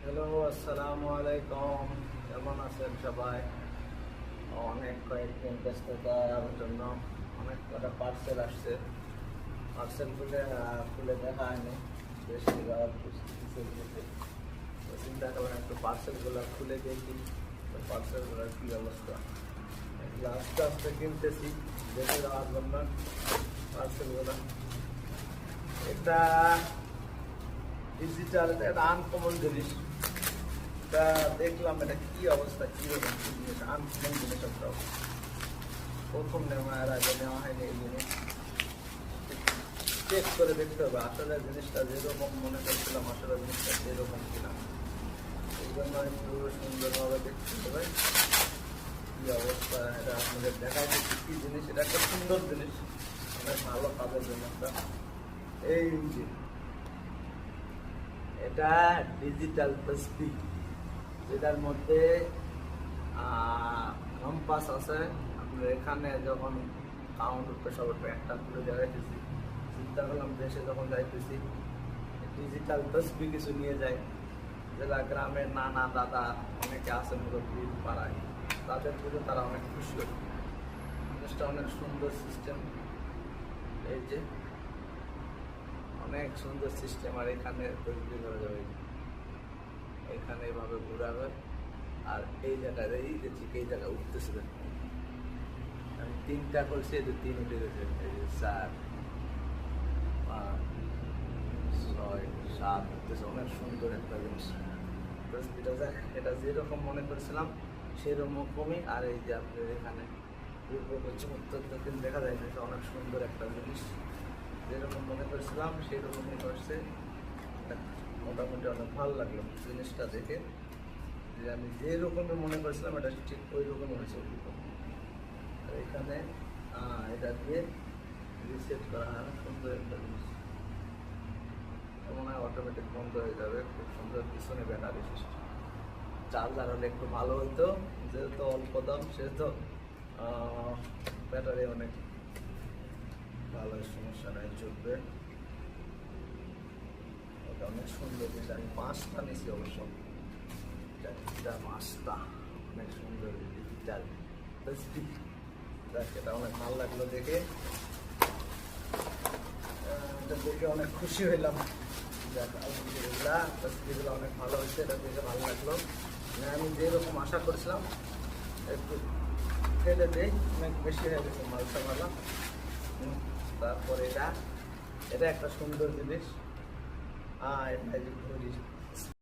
Hello, আসসালামু আলাইকুম। কেমন আছেন সবাই? অনেক কয়েকদিন ব্যস্ততার জন্য অনেক কটা পার্সেল আসছে। পার্সেলগুলো খুলে দেখা হয়নি, বেশি চিন্তা করলাম একটু পার্সেলগুলো খুলে দেখি পার্সেলগুলোর কী অবস্থা। এগুলো আস্তে আস্তে কিনতেছি দেখে দেওয়ার জন্য পার্সেলগুলো। এটা ডিজিটাল, এটা আনকমন জিনিস। এটা দেখলাম, এটা কি অবস্থা, কি রকম জিনিস, আনকমন জিনিস। একটাও প্রথম নেওয়া, এর আগে নেওয়া হয়নি এই জিনিস। চেক করে দেখতে হবে আসলে জিনিসটা যেরকম মনে করছিলাম আসলে জিনিসটা যেরকম কিনা। এই জন্য একটু সুন্দরভাবে দেখতে হবে কি অবস্থা। এটা আপনাদের দেখাই দিচ্ছি কি জিনিস। এটা একটা সুন্দর জিনিস, অনেক ভালো কাজের জন্য একটা। এই যে এটা ডিজিটাল তসবি, যেটার মধ্যে কম্পাস আছে। আপনার এখানে যখন কাউন্ট উঠবে সব একটা করে যাইতেছি, চিন্তা করলাম দেশে যখন যাইতেছি ডিজিটাল তসবি কিছু নিয়ে যাই, যেটা গ্রামের নানা দাদা অনেকে আছে মুরব্বী পাড়ায়, তাদের পুজো তারা অনেক খুশি হয়। জিনিসটা অনেক সুন্দর সিস্টেম। এই যে অনেক সুন্দর সিস্টেম। আর এখানে তসবি করা যাবে, এখানে এভাবে ঘুরাবে। আর এই জায়গায় এই যে ঠিক এই জায়গায় উঠতেছে, আমি তিনটা করছি, এই যে তিন উঠে গেছে, এই যে 4 5 6 7 উঠতেছে। অনেক সুন্দর একটা জিনিস। এটা যেরকম মনে করেছিলাম সেরকমই। আর এই যে আপনার এখানে পূর্ব পশ্চিম উত্তর দক্ষিণ দেখা যায়, এটা অনেক সুন্দর একটা জিনিস। যেরকম মনে করেছিলাম সেরকমই করছে। মোটামুটি অনেক ভালো লাগলো জিনিসটা দেখে, যে আমি যে রকমের মনে করেছিলাম এটা ঠিক ওই রকমই হয়েছে। আর এখানে এটা দিয়ে রিসেট করা হয়, সুন্দর একটা জিনিস। মনে হয় অটোমেটিক বন্ধ হয়ে যাবে। খুব সুন্দর পিছনে ব্যাটারি সিস্টেম। চার্জার হলে একটু ভালো হইতো, যেহেতু অল্প দাম সেহেতু ব্যাটারি অনেক ভালো, সমস্যা নাই, চলবে। ওটা অনেক সুন্দর জিনিস। আমি 5টা নিয়েছি অবশ্য, 5টা অনেক সুন্দর ডিজিটাল তসবি। এটা অনেক ভালো লাগলো দেখে, এটা দেখে অনেক খুশি হইলাম। আলহামদুলিল্লাহ, তসবিগুলো অনেক ভালো হচ্ছে, এটা দেখে ভালো লাগলো। আমি যেরকম আশা করছিলাম একটু ফেলে দিই, অনেক বেশি হয়ে গেছে মালটা ভালো। তারপরে এটা এটা একটা সুন্দর জিনিস। এটা ঘড়ি